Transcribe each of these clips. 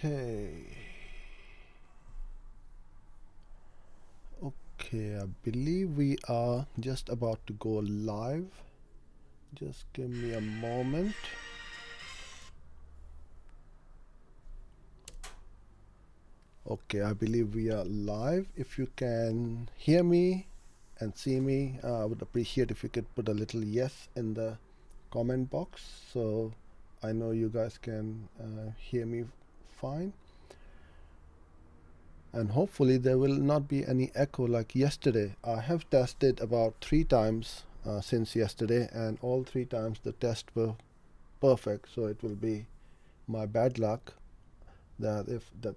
Okay. Okay, I believe we are just about to go live. Just give me a moment. Okay, I believe we are live. If you can hear me and see me, I would appreciate if you could put a little yes in the comment box so I know you guys can hear me fine. And hopefully there will not be any echo like yesterday. I have tested about 3 times since yesterday, and all 3 times the tests were perfect. So it will be my bad luck that if the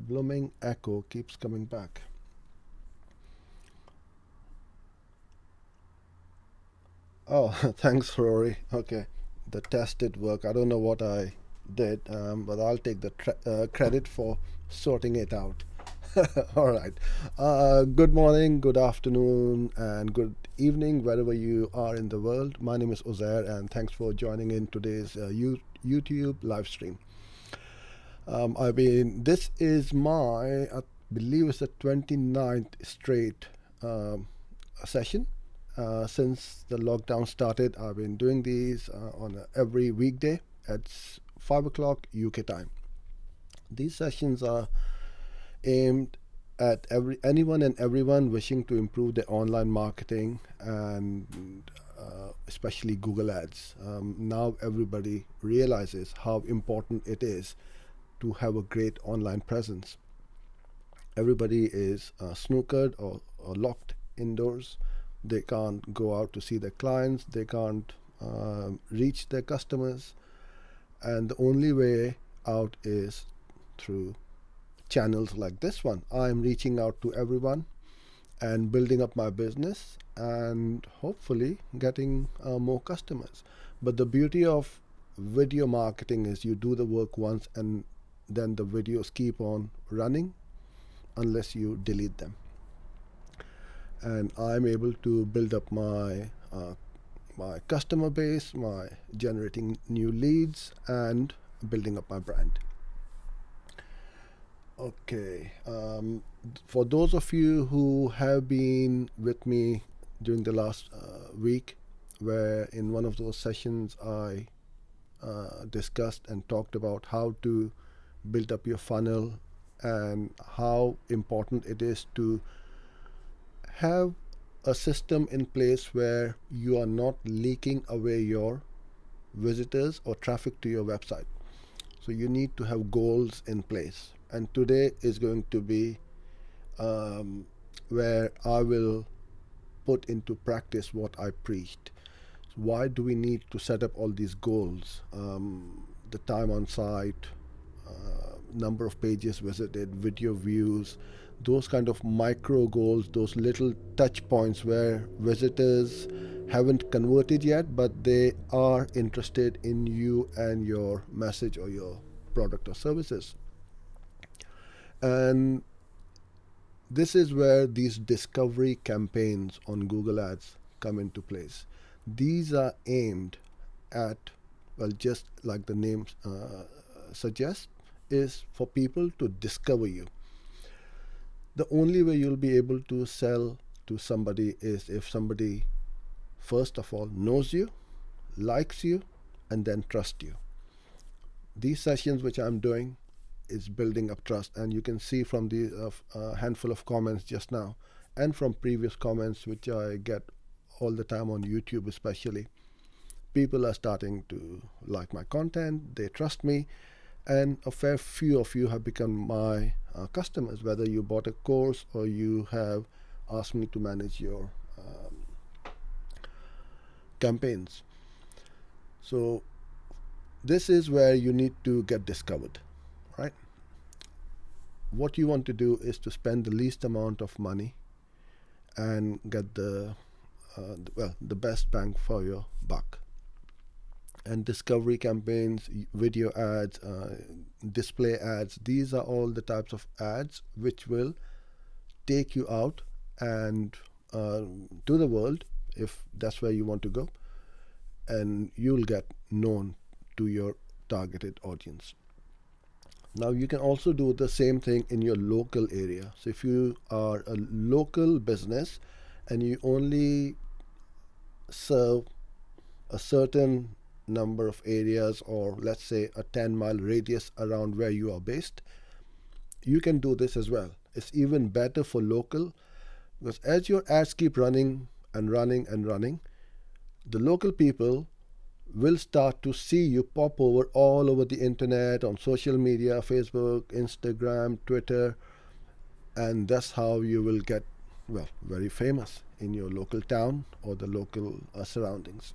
blooming echo keeps coming back. Oh, thanks, Rory. Okay, the test did work. I don't know what I did, but I'll take the credit for sorting it out. All right. Good morning, good afternoon, and good evening, wherever you are in the world. My name is Uzair, and thanks for joining in today's YouTube live stream. This is I believe it's the 29th straight session. Since the lockdown started, I've been doing these on every weekday at 5 o'clock UK time. These sessions are aimed at anyone and everyone wishing to improve their online marketing and especially Google Ads. Now everybody realizes how important it is to have a great online presence. Everybody is snookered or locked indoors. They can't go out to see their clients. They can't reach their customers. And the only way out is through channels like this one. I'm reaching out to everyone and building up my business and hopefully getting more customers. But the beauty of video marketing is you do the work once and then the videos keep on running unless you delete them. And I'm able to build up my customer base, my generating new leads, and building up my brand. Okay. For those of you who have been with me during the last week, where in one of those sessions I discussed and talked about how to build up your funnel and how important it is to have a system in place where you are not leaking away your visitors or traffic to your website. So you need to have goals in place. And today is going to be where I will put into practice what I preached. So why do we need to set up all these goals? The time on site, number of pages visited, video views, those kind of micro goals, those little touch points where visitors haven't converted yet, but they are interested in you and your message or your product or services. And this is where these discovery campaigns on Google Ads come into place. These are aimed at, well, just like the name suggests, is for people to discover you. The only way you'll be able to sell to somebody is if somebody, first of all, knows you, likes you, and then trusts you. These sessions which I'm doing is building up trust, and you can see from the handful of comments just now and from previous comments which I get all the time on YouTube especially, people are starting to like my content, they trust me, and a fair few of you have become my customers, whether you bought a course or you have asked me to manage your campaigns. So this is where you need to get discovered, right? What you want to do is to spend the least amount of money and get the best bang for your buck. And discovery campaigns, video ads, display ads, these are all the types of ads which will take you out and to the world, if that's where you want to go, and you'll get known to your targeted audience. Now you can also do the same thing in your local area. So if you are a local business and you only serve a certain number of areas, or let's say a 10-mile radius around where you are based, you can do this as well. It's even better for local, because as your ads keep running and running and running, the local people will start to see you pop over all over the internet, on social media, Facebook, Instagram, Twitter, and that's how you will get, well, very famous in your local town or the local surroundings.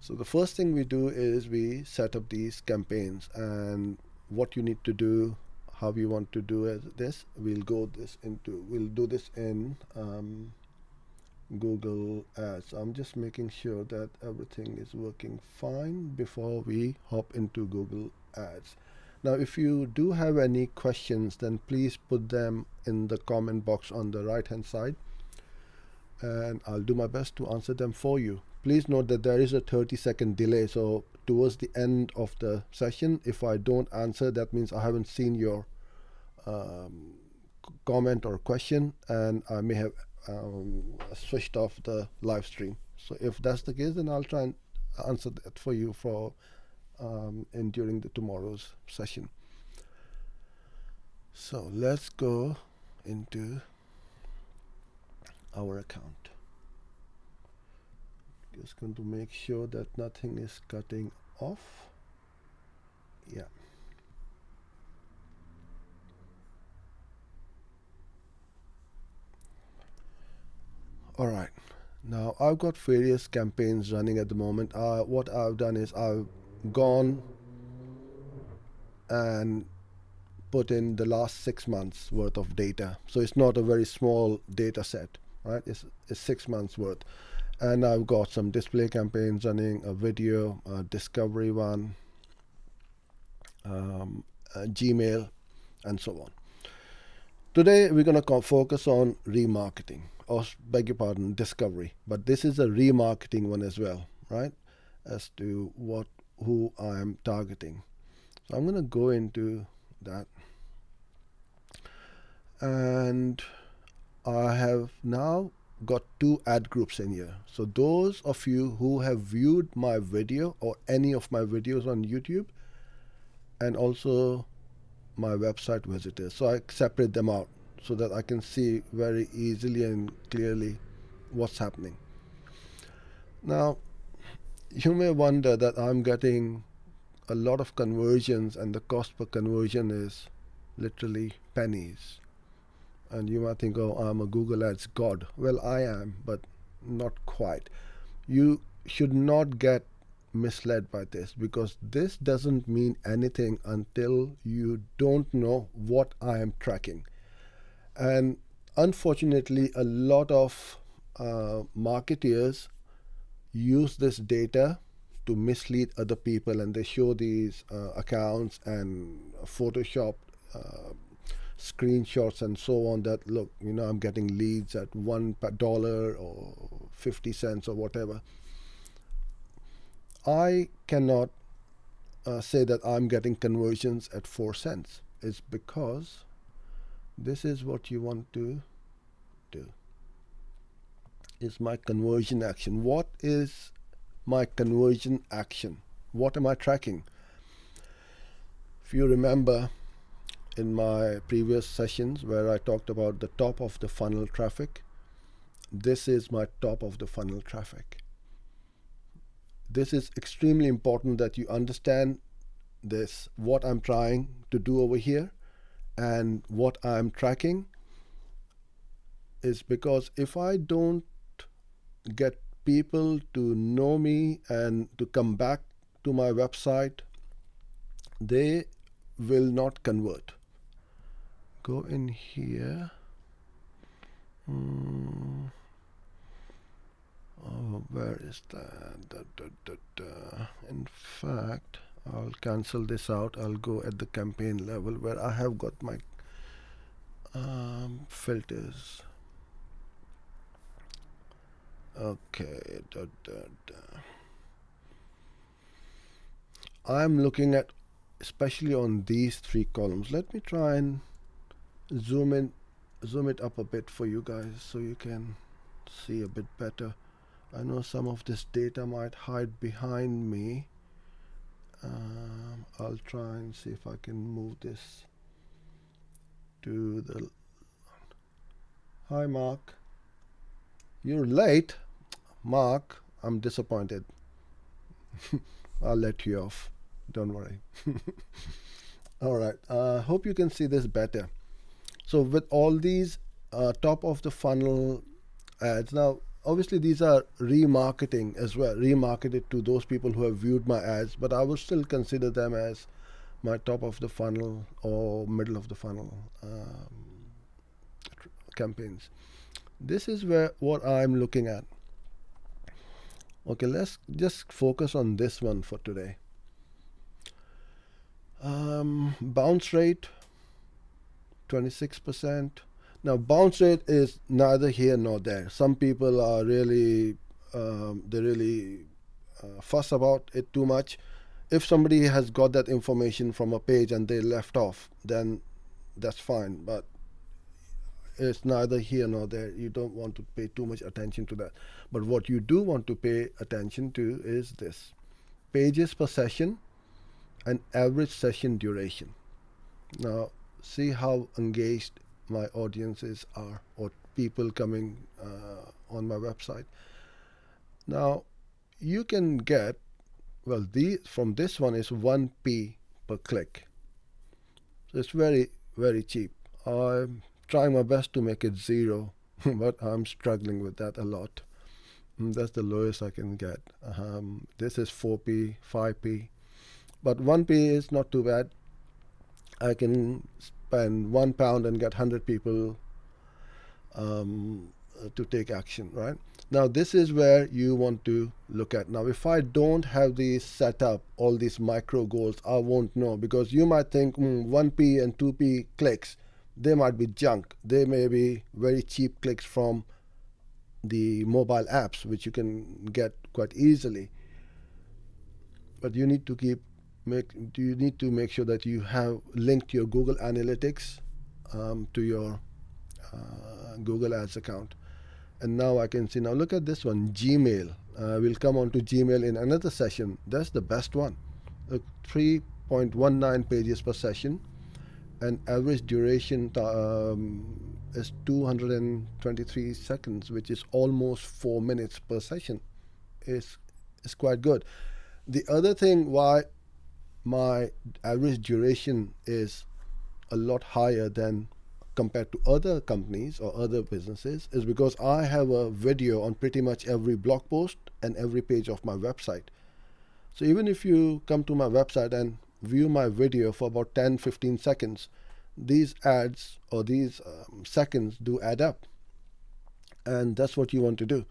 So the first thing we do is we set up these campaigns, and what you need to do, how you want to do this, we'll do this in Google Ads. I'm just making sure that everything is working fine before we hop into Google Ads. Now, if you do have any questions, then please put them in the comment box on the right hand side, and I'll do my best to answer them for you. Please note that there is a 30-second delay, so towards the end of the session, if I don't answer, that means I haven't seen your comment or question, and I may have switched off the live stream. So if that's the case, then I'll try and answer that for you during the tomorrow's session. So let's go into our account. Just going to make sure that nothing is cutting off. Yeah. All right. Now I've got various campaigns running at the moment. What I've done is I've gone and put in the last 6 months worth of data. So it's not a very small data set, right? It's 6 months worth. And I've got some display campaigns running, a video, a discovery one, a Gmail, and so on. Today we're going to focus on remarketing, or beg your pardon, discovery. But this is a remarketing one as well, right? As to who I am targeting. So I'm going to go into that. And I have now got 2 ad groups in here. So those of you who have viewed my video or any of my videos on YouTube, and also my website visitors. So I separate them out so that I can see very easily and clearly what's happening. Now, you may wonder that I'm getting a lot of conversions and the cost per conversion is literally pennies. And you might think, oh, I'm a Google Ads god. Well, I am, but not quite. You should not get misled by this, because this doesn't mean anything until you don't know what I am tracking. And unfortunately, a lot of marketeers use this data to mislead other people, and they show these accounts and Photoshop screenshots and so on that, look, I'm getting leads at $1 or 50 cents or whatever. I cannot say that I'm getting conversions at 4 cents. It's because this is what you want to do. Is my conversion action. What is my conversion action? What am I tracking? If you remember in my previous sessions where I talked about the top of the funnel traffic, this is my top of the funnel traffic. This is extremely important that you understand this, what I'm trying to do over here and what I'm tracking, is because if I don't get people to know me and to come back to my website, they will not convert. Go in here. Oh, where is that? In fact, I'll cancel this out. I'll go at the campaign level where I have got my filters. Okay. I'm looking at especially on these three columns. Let me try and zoom it up a bit for you guys so you can see a bit better. I know some of this data might hide behind me. I'll try and see if I can move this to the... Hi Mark. You're late? Mark, I'm disappointed. I'll let you off. Don't worry. All right. Hope you can see this better. So with all these top of the funnel ads, now obviously these are remarketing as well, remarketed to those people who have viewed my ads, but I would still consider them as my top of the funnel or middle of the funnel campaigns. This is what I'm looking at. Okay, let's just focus on this one for today. Bounce rate 26%. Now bounce rate is neither here nor there. Some people are really fuss about it too much. If somebody has got that information from a page and they left off, then that's fine, but it's neither here nor there. You don't want to pay too much attention to that. But what you do want to pay attention to is this: pages per session and average session duration. Now see how engaged my audiences are, or people coming on my website. Now you can get, well, from this one is 1p per click. So it's very, very cheap. I'm trying my best to make it 0, but I'm struggling with that a lot. That's the lowest I can get. This is 4p, 5p, but 1p is not too bad. I can spend £1 and get 100 people to take action, right? Now this is where you want to look at. Now if I don't have these set up, all these micro goals, I won't know, because you might think 1p and 2p clicks, they might be junk. They may be very cheap clicks from the mobile apps, which you can get quite easily. But you need to make sure that you have linked your Google Analytics to your Google Ads account. And now I can see, now look at this one, Gmail. We'll come on to Gmail in another session. That's the best one. 3.19 pages per session, and average duration is 223 seconds, which is almost 4 minutes per session. It's quite good. The other thing why my average duration is a lot higher than compared to other companies or other businesses is because I have a video on pretty much every blog post and every page of my website. So even if you come to my website and view my video for about 10-15 seconds, these ads or these seconds do add up. And that's what you want to do,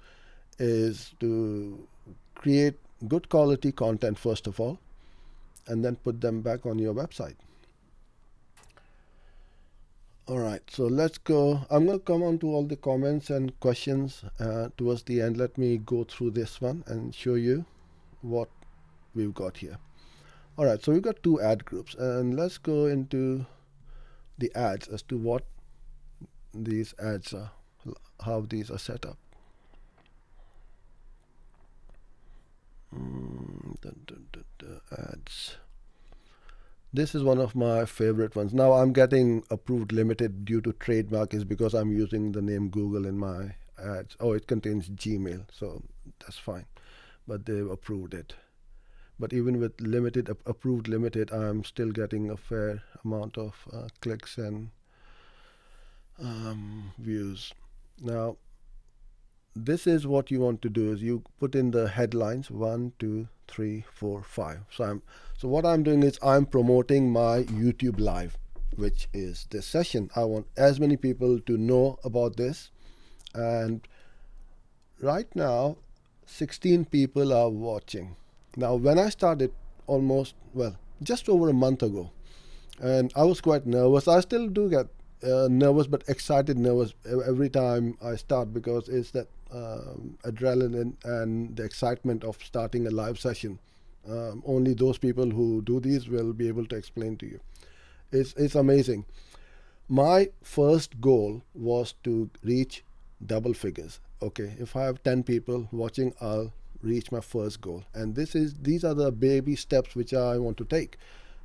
is to create good quality content first of all, and then put them back on your website. All right, so let's go. I'm going to come on to all the comments and questions towards the end. Let me go through this one and show you what we've got here. All right, so we've got 2 ad groups, and let's go into the ads as to what these ads are, how these are set up. Ads. This is one of my favorite ones. Now I'm getting approved limited due to trademark, is because I'm using the name Google in my ads. Oh, it contains Gmail, so that's fine. But they've approved it. But even with approved limited, I'm still getting a fair amount of clicks and views. Now, this is what you want to do, is you put in the headlines 1, 2, 3, 4, 5. So what I'm doing is I'm promoting my YouTube live, which is this session. I want as many people to know about this, and right now 16 people are watching. Now when I started just over a month ago, and I was quite nervous. I still do get nervous, but excited nervous every time I start, because it's that adrenaline and the excitement of starting a live session Only those people who do these will be able to explain to you. It's amazing. My first goal was to reach double figures. Okay, if I have 10 people watching, I'll reach my first goal. And these are the baby steps which I want to take.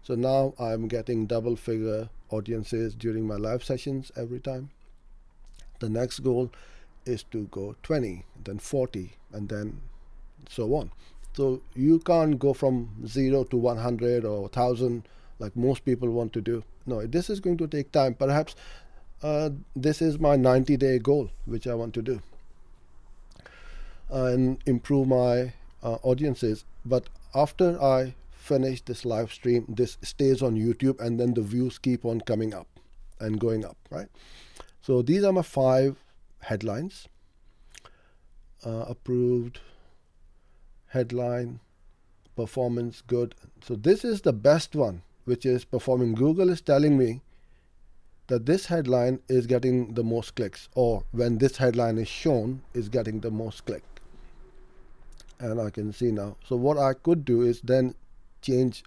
So now I'm getting double figure audiences during my live sessions every time. The next goal is to go 20, then 40, and then so on. So you can't go from 0 to 100 or 1,000 like most people want to do. No, this is going to take time. Perhaps this is my 90-day goal, which I want to do and improve my audiences. But after I finish this live stream, this stays on YouTube, and then the views keep on coming up and going up, right? So these are my 5 headlines. Approved, headline, performance good. So this is the best one, which is performing. Google is telling me that this headline is getting the most clicks, or when this headline is shown, is getting the most click. And I can see now. So what I could do is then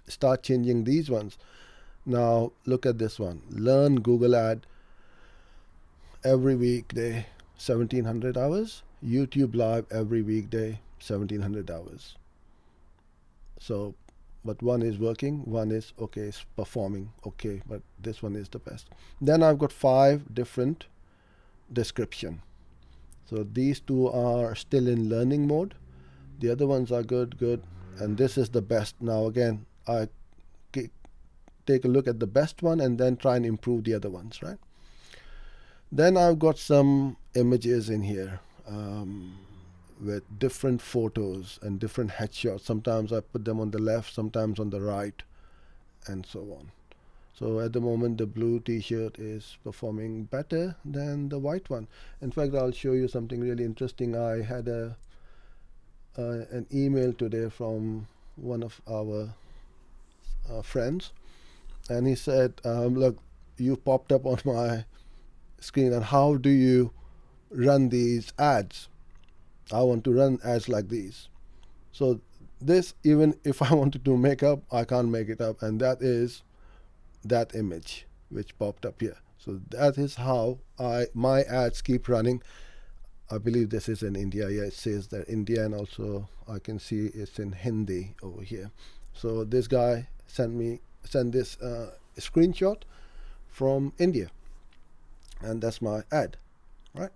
start changing these ones. Now look at this one. Learn Google Ad every weekday, 1700 hours. YouTube Live every weekday, 1700 hours. So, but one is working, one is okay, it's performing okay, but this one is the best. Then I've got 5 different description. So these 2 are still in learning mode. The other ones are good, and this is the best. Now again, I take a look at the best one and then try and improve the other ones, right? Then I've got some images in here with different photos and different headshots. Sometimes I put them on the left, sometimes on the right, and so on. So at the moment, the blue t-shirt is performing better than the white one. In fact, I'll show you something really interesting. I had an email today from one of our friends, and he said, look, you popped up on my screen, and how do you run these ads? I want to run ads like these. So this, even if I wanted to make up, I can't make it up, and that is that image which popped up here. So that is how my ads keep running. I believe this is in India. Yeah, it says that India, and also I can see it's in Hindi over here. So this guy sent this screenshot from India, and that's my ad, right?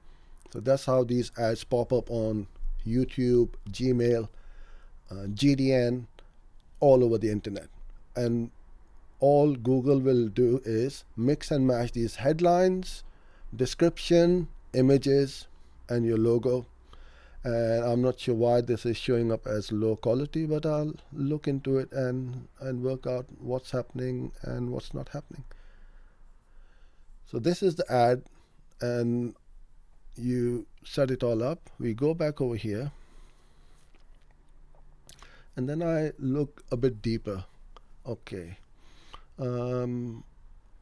So that's how these ads pop up on YouTube, Gmail, GDN, all over the internet. And all Google will do is mix and match these headlines, description, images, and your logo. And I'm not sure why this is showing up as low quality, but I'll look into it and work out what's happening and what's not happening. So this is the ad, and you set it all up. We go back over here, and then I look a bit deeper. Okay.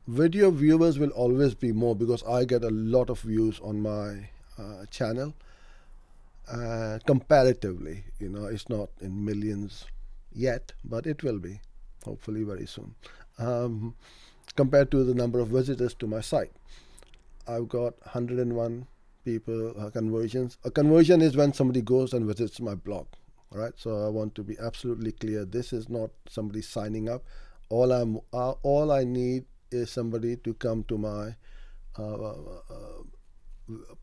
Video viewers will always be more, because I get a lot of views on my channel. Comparatively, it's not in millions yet, but it will be hopefully very soon. Compared to the number of visitors to my site, I've got 101 people conversions. A conversion is when somebody goes and visits my blog, right? So I want to be absolutely clear. This is not somebody signing up. All I need is somebody to come to my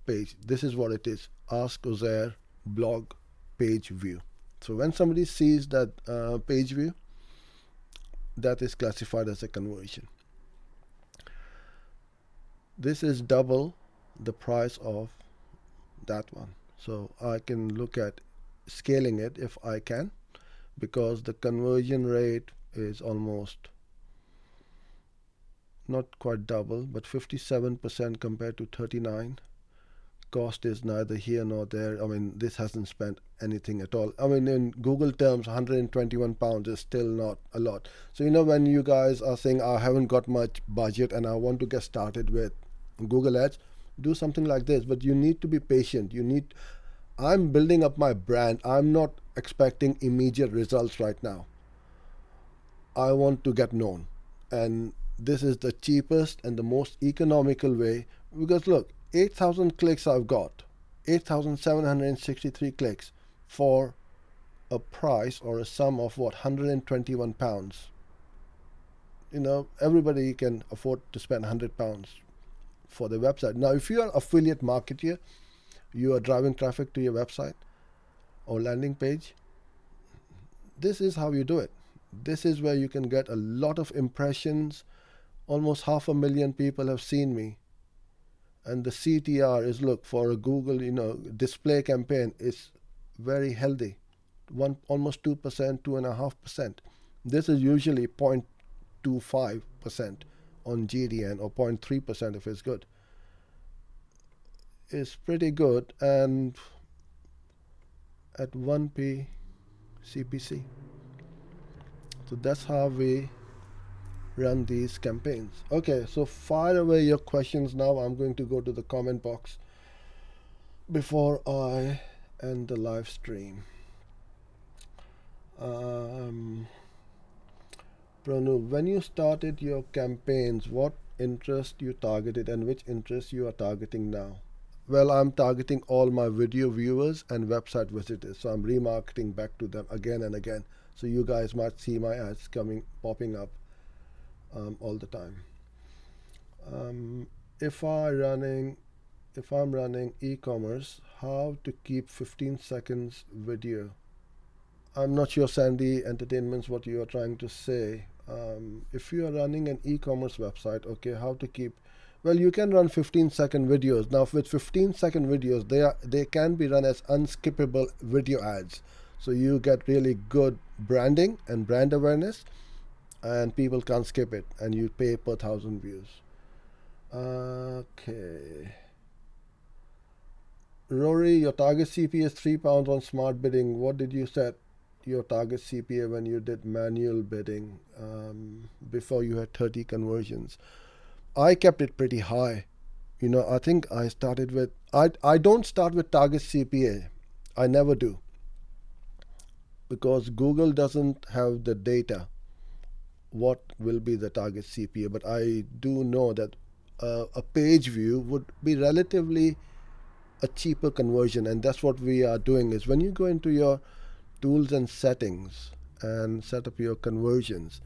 page. This is what it is: Ask Uzair blog page view. So when somebody sees that page view, that is classified as a conversion. This is double the price of that one. So I can look at scaling it if I can, because the conversion rate is almost not quite double, but 57% compared to 39. Cost is neither here nor there. I mean, this hasn't spent anything at all. I mean, in Google terms, £121 is still not a lot. So, when you guys are saying, I haven't got much budget and I want to get started with Google Ads, do something like this. But you need to be patient. I'm building up my brand. I'm not expecting immediate results right now. I want to get known. And this is the cheapest and the most economical way, because look, 8,000 clicks I've got, 8,763 clicks for a price or a sum of what, £121. Everybody can afford to spend £100 for the website. Now, if you are affiliate marketer, you are driving traffic to your website or landing page, this is how you do it. This is where you can get a lot of impressions. Almost 500,000 people have seen me. And the CTR is, look, for a Google, display campaign is very healthy. Almost 2%, 2.5%. This is usually 0.25% on GDN, or 0.3% if it's good. It's pretty good, and at 1p CPC. So that's how we run these campaigns. Okay, so fire away your questions now. I'm going to go to the comment box before I end the live stream. Pranu, when you started your campaigns, what interest you targeted and which interest you are targeting now? Well, I'm targeting all my video viewers and website visitors, so I'm remarketing back to them again and again. So you guys might see my ads popping up all the time. If I'm running e-commerce, how to keep 15 seconds video? I'm not sure, Sandy Entertainments, what you are trying to say. If you are running an e-commerce website, okay, how to keep... Well, you can run 15-second videos. Now, with 15-second videos, they can be run as unskippable video ads. So you get really good branding and brand awareness, and people can't skip it, and you pay per 1,000 views. Okay. Rory, your target CPA is £3 on smart bidding. What did you set your target CPA when you did manual bidding before you had 30 conversions? I kept it pretty high. I think I started with... I don't start with target CPA. I never do. Because Google doesn't have the data what will be the target CPA. But I do know that a page view would be relatively a cheaper conversion. And that's what we are doing, is when you go into your tools and settings and set up your conversions,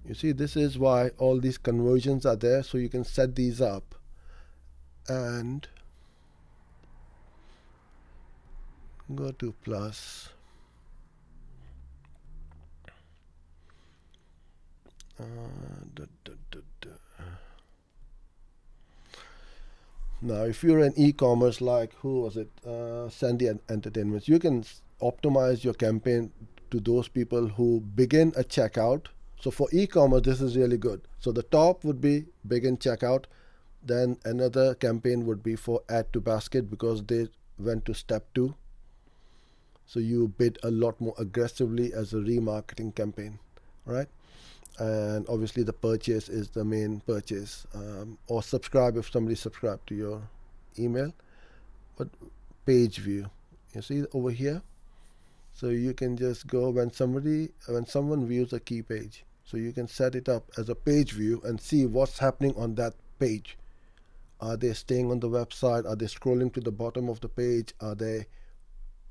you see, this is why all these conversions are there, so you can set these up and go to plus. Now, if you're an e-commerce, like, who was it, Sandy Entertainments, you can optimize your campaign to those people who begin a checkout. So for e-commerce, this is really good. So the top would be begin checkout. Then another campaign would be for add to basket, because they went to step 2. So you bid a lot more aggressively as a remarketing campaign, right? And obviously the purchase is the main purchase, or subscribe if somebody subscribed to your email. But page view, you see over here. So you can just go when someone views a key page. So you can set it up as a page view and see what's happening on that page. Are they staying on the website? Are they scrolling to the bottom of the page? Are they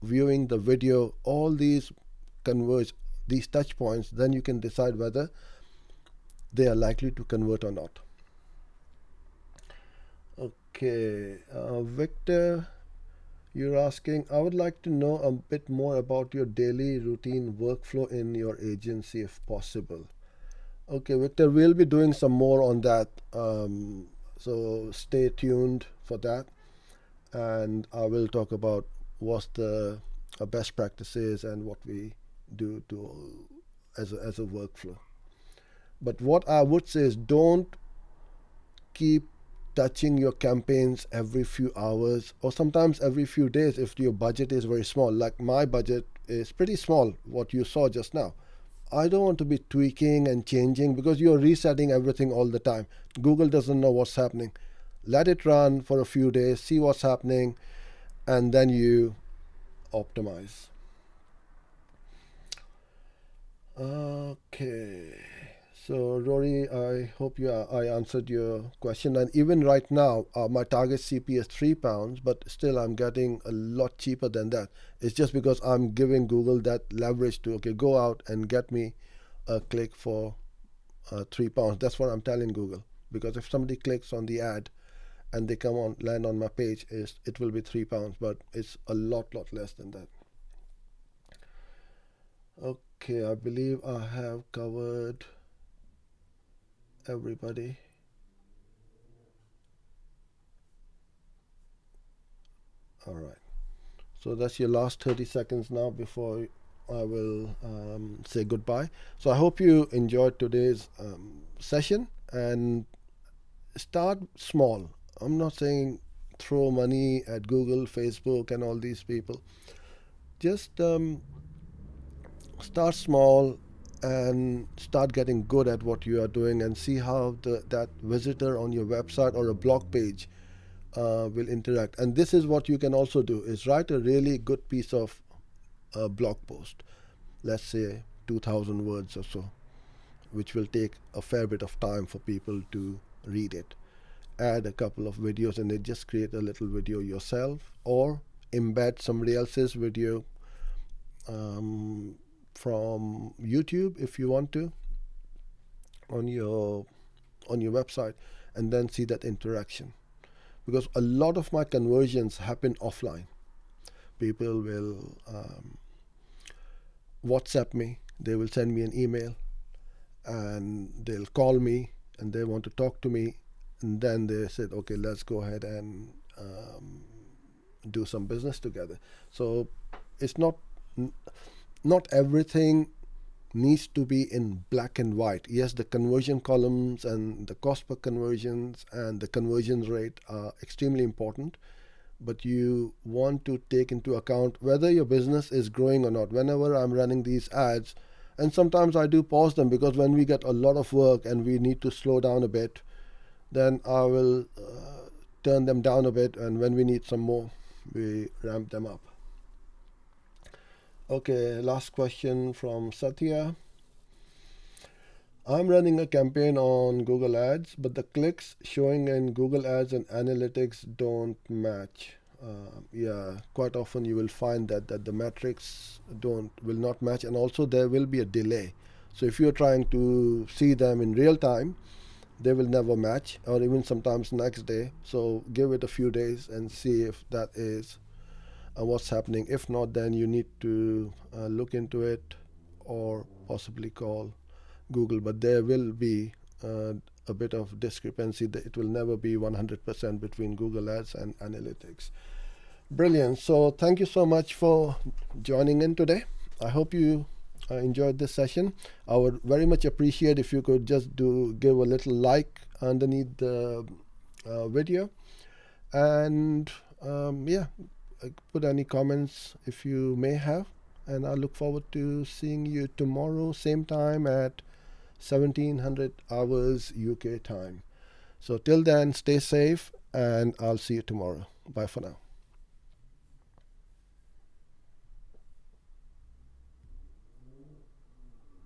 viewing the video? All these converge, these touch points, then you can decide whether they are likely to convert or not. Okay, Victor, you're asking, I would like to know a bit more about your daily routine workflow in your agency if possible. Okay, Victor, we'll be doing some more on that. So stay tuned for that. And I will talk about what's the best practices and what we do as a workflow. But what I would say is, don't keep touching your campaigns every few hours, or sometimes every few days if your budget is very small. Like my budget is pretty small, what you saw just now. I don't want to be tweaking and changing, because you're resetting everything all the time. Google doesn't know what's happening. Let it run for a few days, see what's happening, and then you optimize. Okay. So Rory, I hope I answered your question. And even right now, my target CP is £3, but still I'm getting a lot cheaper than that. It's just because I'm giving Google that leverage to go out and get me a click for £3. That's what I'm telling Google. Because if somebody clicks on the ad and they land on my page, it will be £3, but it's a lot less than that. Okay, I believe I have covered everybody. All right. So that's your last 30 seconds now before I will say goodbye. So I hope you enjoyed today's session, and start small. I'm not saying throw money at Google, Facebook, and all these people. Just start small and start getting good at what you are doing, and see how that visitor on your website or a blog page will interact. And this is what you can also do: is write a really good piece of blog post, let's say 2,000 words or so, which will take a fair bit of time for people to read it. Add a couple of videos in it, just create a little video yourself, or embed somebody else's video um, from YouTube if you want to on your website, and then see that interaction. Because a lot of my conversions happen offline. People will WhatsApp me, they will send me an email, and they'll call me and they want to talk to me, and then they said, okay, let's go ahead and do some business together. So it's not everything needs to be in black and white. Yes, the conversion columns and the cost per conversions and the conversion rate are extremely important, but you want to take into account whether your business is growing or not. Whenever I'm running these ads, and sometimes I do pause them, because when we get a lot of work and we need to slow down a bit, then I will turn them down a bit, and when we need some more, we ramp them up. Okay, last question from Satya. I'm running a campaign on Google Ads, but the clicks showing in Google Ads and Analytics don't match. Yeah, quite often you will find that the metrics will not match, and also there will be a delay. So if you're trying to see them in real time, they will never match, or even sometimes next day. So give it a few days and see if that is what's happening. If not, then you need to look into it, or possibly call Google. But there will be a bit of discrepancy. That it will never be 100% between Google Ads and Analytics. Brilliant. So thank you so much for joining in today. I hope you enjoyed this session. I would very much appreciate if you could just give a little like underneath the video, and yeah, put any comments if you may have. And I look forward to seeing you tomorrow, same time at 1700 hours UK time. So till then, stay safe, and I'll see you tomorrow. Bye for now.